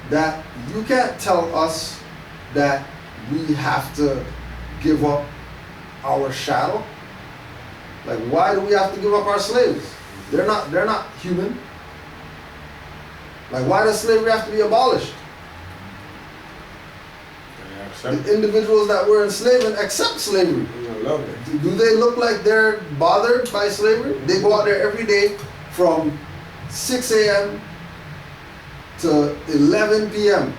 that you can't tell us that we have to give up our shadow. Like, why do we have to give up our slaves? They're not human. Like, why does slavery have to be abolished? The individuals that were enslaved accept slavery. I love it. Do they look like they're bothered by slavery? They go out there every day from 6 a.m. to 11 p.m.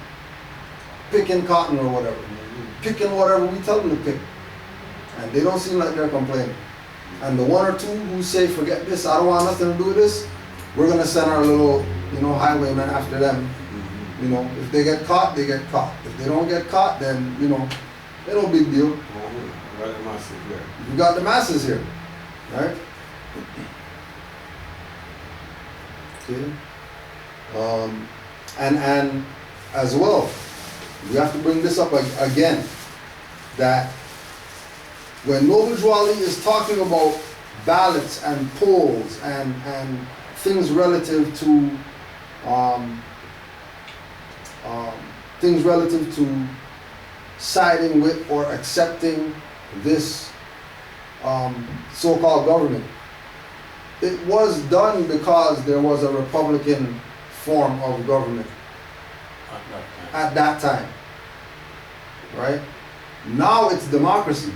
picking cotton or whatever. Picking whatever we tell them to pick. And they don't seem like they're complaining. And the one or two who say, forget this, I don't want nothing to do with this, we're going to send our little, highwaymen after them. If they get caught, they get caught. If they don't get caught, then, they no big deal. We got the masses here. You got the masses here, right? Okay. And as well, we have to bring this up again, that when Noble Jwali is talking about ballots and polls and things relative to siding with or accepting this so-called government, it was done because there was a Republican form of government at that time, right? Now it's democracy.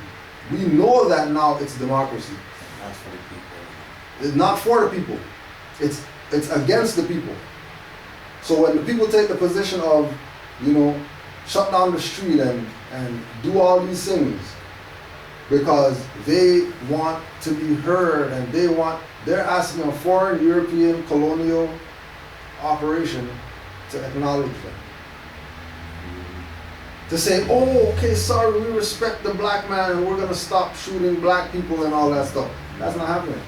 We know that now it's democracy. Not for the people. It's not for the people. It's against the people. So when the people take the position of, shut down the street and do all these things because they want to be heard and they're asking a foreign European colonial operation to acknowledge them. To say, oh, okay, sorry, we respect the black man and we're going to stop shooting black people and all that stuff. That's not happening.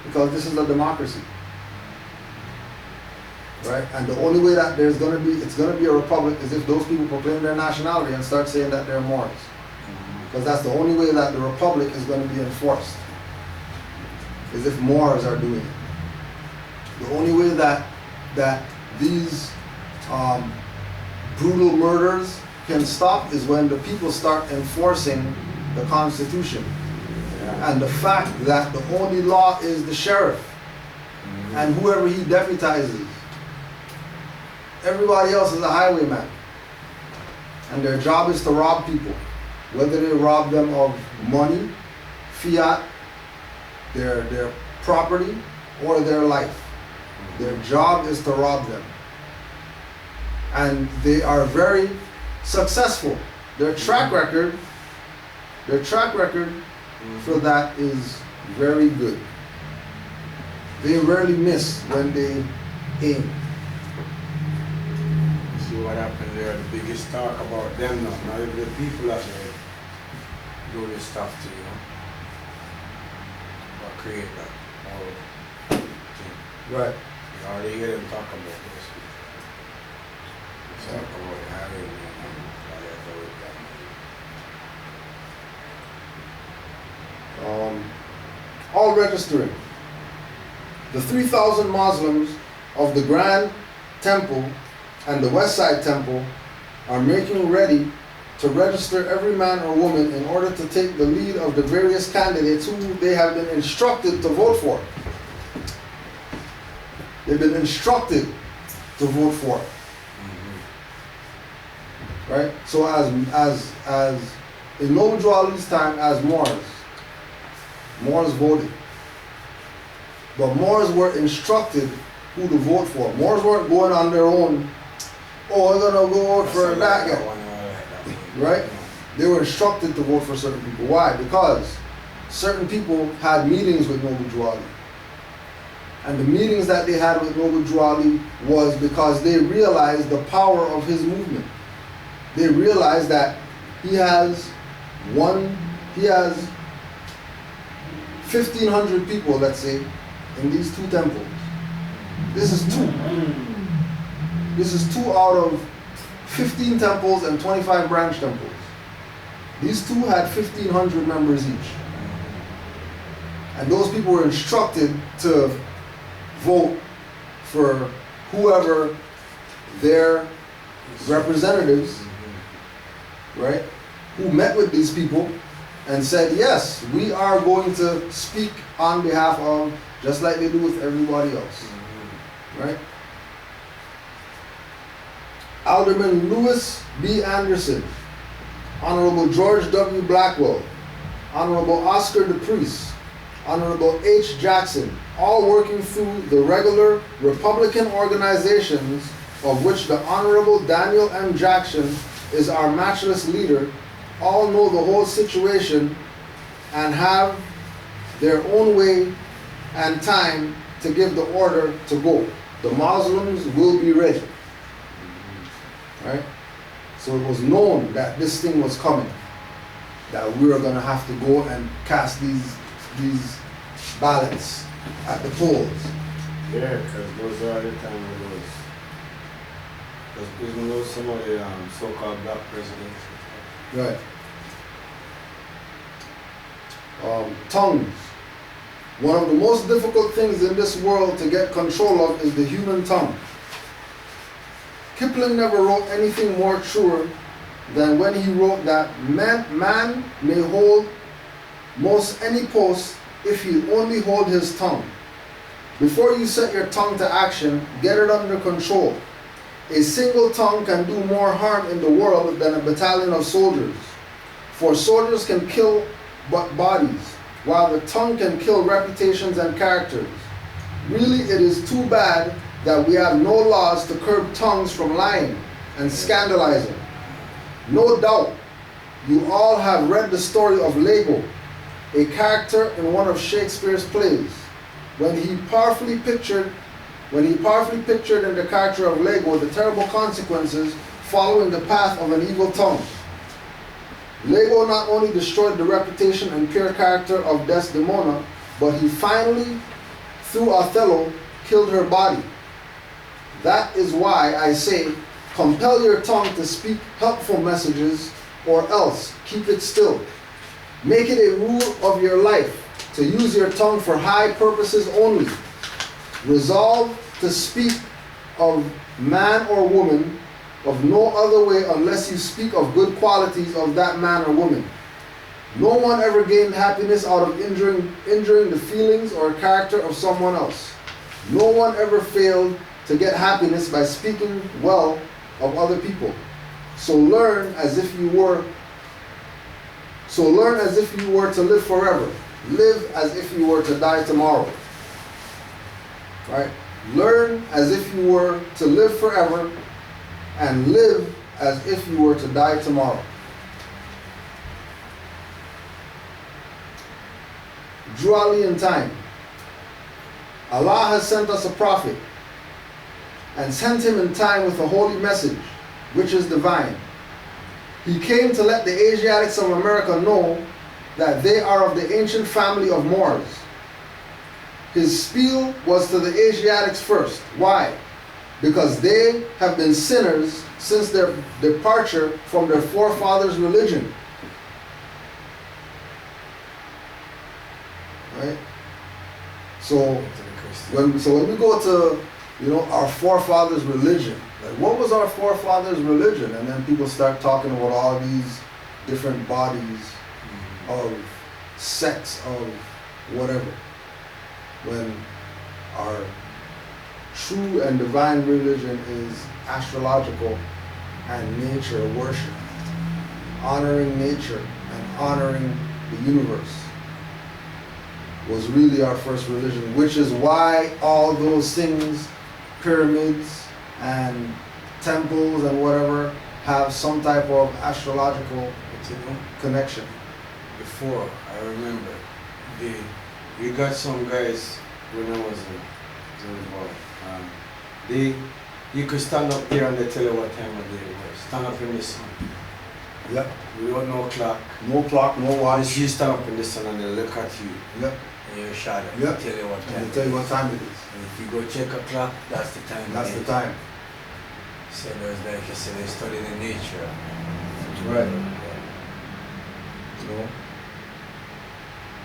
Because this is a democracy. Right? And the only way that it's going to be a republic is if those people proclaim their nationality and start saying that they're Moors. Because that's the only way that the republic is going to be enforced. Is if Moors are doing it. The only way that these brutal murders can stop is when the people start enforcing the Constitution. And the fact that the only law is the sheriff and whoever he deputizes. Everybody else is a highwayman. And their job is to rob people. Whether they rob them of money, fiat, their property, or their life. Their job is to rob them. And they are very successful. Their track record for that is very good. They rarely miss when they aim. See what happened there, the biggest talk about them now. Now the people that do this stuff to you, or create that whole thing. Right. You already hear them talk about this. Talk about having all registering. The 3,000 Muslims of the Grand Temple and the West Side Temple are making ready to register every man or woman in order to take the lead of the various candidates who they have been instructed to vote for. They've been instructed to vote for. Right? So as in Noble Jwali's time, as Moors voted. But Moors were instructed who to vote for. Moors weren't going on their own, oh, we're going to go vote for that guy. Right? They were instructed to vote for certain people. Why? Because certain people had meetings with Noble Jwali. And the meetings that they had with Noble Jwali was because they realized the power of his movement. They realized that he has 1,500 people, let's say, in these two temples. This is two. This is 2 out of 15 temples and 25 branch temples. These two had 1,500 members each. And those people were instructed to vote for whoever their representatives, right, who met with these people and said, yes, we are going to speak on behalf of, just like they do with everybody else, right? Alderman Lewis B. Anderson, Honorable George W. Blackwell, Honorable Oscar DePriest, Honorable H. Jackson, all working through the regular Republican organizations of which the Honorable Daniel M. Jackson is our matchless leader, all know the whole situation and have their own way and time to give the order to go. The Muslims will be ready. Right? So it was known that this thing was coming, that we were going to have to go and cast these ballots at the polls. Yeah, because those are the time of those. Because even though some of the so-called black presidents. Right. Tongues. One of the most difficult things in this world to get control of is the human tongue. Kipling never wrote anything more truer than when he wrote that man may hold most any post if he only hold his tongue. Before you set your tongue to action, get it under control. A single tongue can do more harm in the world than a battalion of soldiers. For soldiers can kill but bodies, while the tongue can kill reputations and characters. Really, it is too bad that we have no laws to curb tongues from lying and scandalizing. No doubt, you all have read the story of Lego, a character in one of Shakespeare's plays. When he powerfully pictured in the character of Lego the terrible consequences following the path of an evil tongue. Lego not only destroyed the reputation and pure character of Desdemona, but he finally, through Othello, killed her body. That is why I say, compel your tongue to speak helpful messages, or else keep it still. Make it a rule of your life to use your tongue for high purposes only. Resolve to speak of man or woman of no other way unless you speak of good qualities of that man or woman. No one ever gained happiness out of injuring the feelings or character of someone else. No one ever failed to get happiness by speaking well of other people. So learn as if you were to live forever. Live as if you were to die tomorrow. Right? Learn as if you were to live forever and live as if you were to die tomorrow. Drew Ali in time. Allah has sent us a prophet and sent him in time with a holy message, which is divine. He came to let the Asiatics of America know that they are of the ancient family of Moors. His spiel was to the Asiatics first. Why? Because they have been sinners since their departure from their forefathers' religion. Right? So when we go to our forefathers' religion, like what was our forefathers' religion? And then people start talking about all these different bodies of sects of whatever. When our true and divine religion is astrological and nature worship, honoring nature and honoring the universe was really our first religion, which is why all those things, pyramids and temples and whatever, have some type of astrological connection. Before, I remember, we got some guys when I was a boy. You could stand up there and they tell you what time of day it was. Stand up in the sun. Yep. Without no clock. No clock, no watch. You stand up in the sun and they look at you. Yep. In your shadow. Yep. Tell you what time. And they tell you what time it is. And if you go check a clock, that's the time. That's the time. So there's like you said, they study the nature. Right.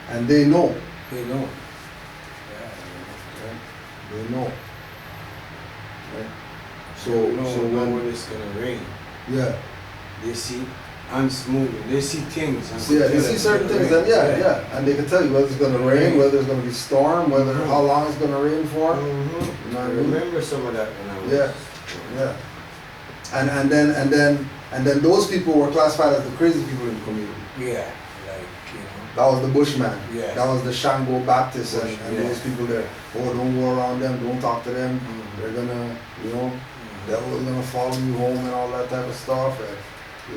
And they know. They know. They know. Right? So when it's gonna rain, yeah. they see ants moving, they see things. And So yeah, they see certain things, and and they can tell you whether it's gonna rain, whether it's gonna be storm, whether how long it's gonna rain for. You know what I I mean? remember some of that when I was. Yeah. And then those people were classified as the crazy people in the community. Yeah, like, you know. That was the Bushman. Yeah. That was the Shango Baptist and those people there. Oh, don't go around them, don't talk to them. They're gonna, you know, devil's gonna follow you home and all that type of stuff. And,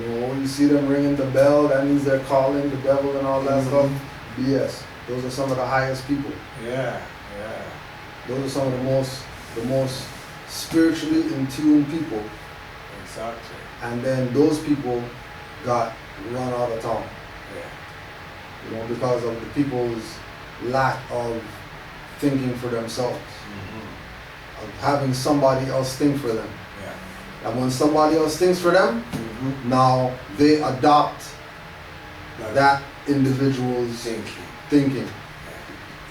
you know, when you see them ringing the bell, that means they're calling the devil and all that stuff. BS. Those are some of the highest people. Yeah. Those are some of the most spiritually in tune people. Exactly. And then those people got run out of town. Yeah. You know, because of the people's lack of thinking for themselves. Of having somebody else think for them. Yeah. And when somebody else thinks for them, now they adopt that individual's thinking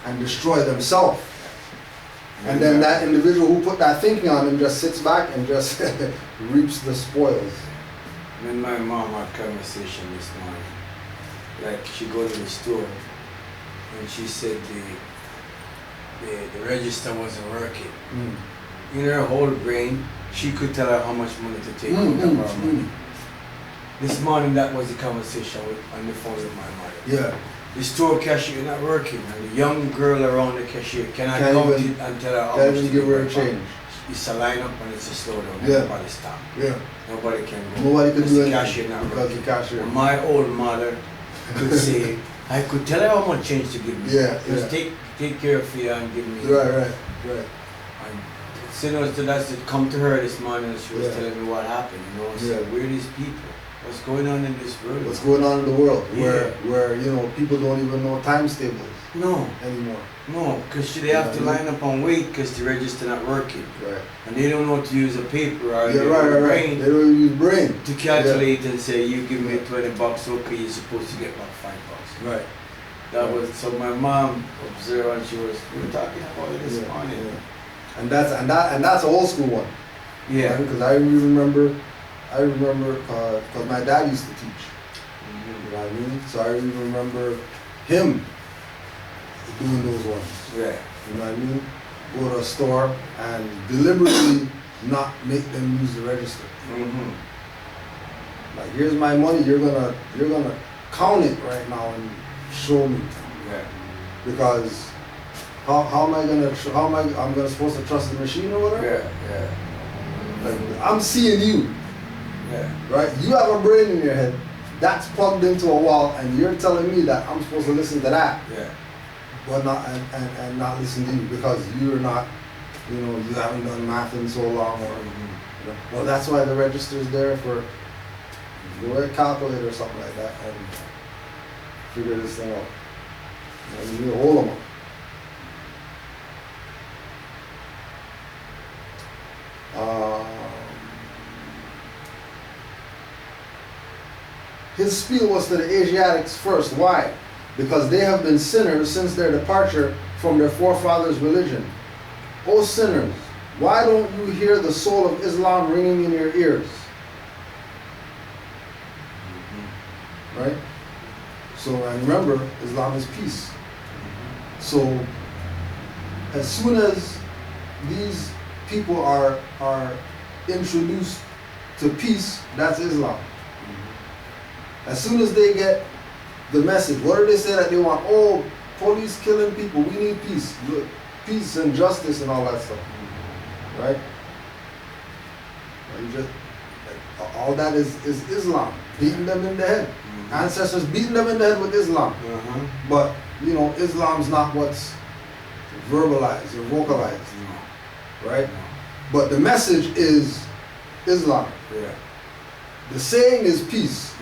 and destroy themselves. And then that individual who put that thinking on them just sits back and just reaps the spoils. When my mom had a conversation this morning, like she go to the store and she said the register wasn't working. In her whole brain, she could tell her how much money to take out of her money. This morning, that was the conversation on the phone with my mother. Yeah. The store cashier not working, and the young girl around the cashier cannot count it and tell her how much to give her a change. It's a lineup and it's a slowdown. Yeah. Nobody stop. Yeah. Nobody can go. Nobody can do anything because the cashier. And my old mother could say, I could tell her how much change to give me. Just take care of you and give me. Right. And so that's it. Come to her this morning and she was telling me what happened. You know, so where are these people? What's going on in this world? What's going on in the world where you know people don't even know times tables anymore. No, because they have to line up and wait because the register not working. Right. And they don't know how to use a paper or brain. They don't use brain to calculate and say you give me $20, okay, you're supposed to get back $5. Right. That was so my mom observed and we were talking about it this morning. Yeah. And that's an old school one. Yeah. Because I remember because my dad used to teach. You know what I mean? So I even remember him doing those ones. Yeah. You know what I mean? Go to a store and deliberately not make them use the register. Like, here's my money, you're gonna count it right now and show me. Yeah. Because I'm supposed to trust the machine or whatever? Yeah. Like, I'm seeing you. Yeah. Right? You have a brain in your head that's plugged into a wall, and you're telling me that I'm supposed to listen to that. Yeah. But not and not listen to you because you're not, you know, you haven't done math in so long, or you know. Well, that's why the register's there for. Go ahead, calculate or something like that, and figure this thing out. You need to hold them up. His spiel was to the Asiatics first. Why? Because they have been sinners since their departure from their forefathers' religion. O sinners, why don't you hear the soul of Islam ringing in your ears? Right? So, and remember, Islam is peace. So, as soon as these people are introduced to peace, that's Islam. As soon as they get the message, what do they say that they want? Oh, police killing people, we need peace. Peace and justice and all that stuff. Right? All that is Islam, beating them in the head. Ancestors beating them in the head with Islam. But, you know, Islam's not what's verbalized or vocalized. Right? But the message is Islam. Yeah. The saying is peace.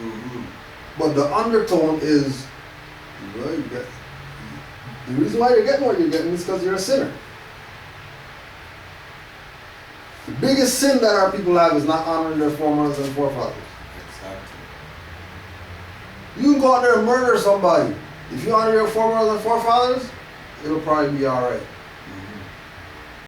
But the undertone is, well, the reason why you're getting what you're getting is because you're a sinner. The biggest sin that our people have is not honoring their foremothers and forefathers. Exactly. You can go out there and murder somebody. If you honor your foremothers and forefathers, it'll probably be alright.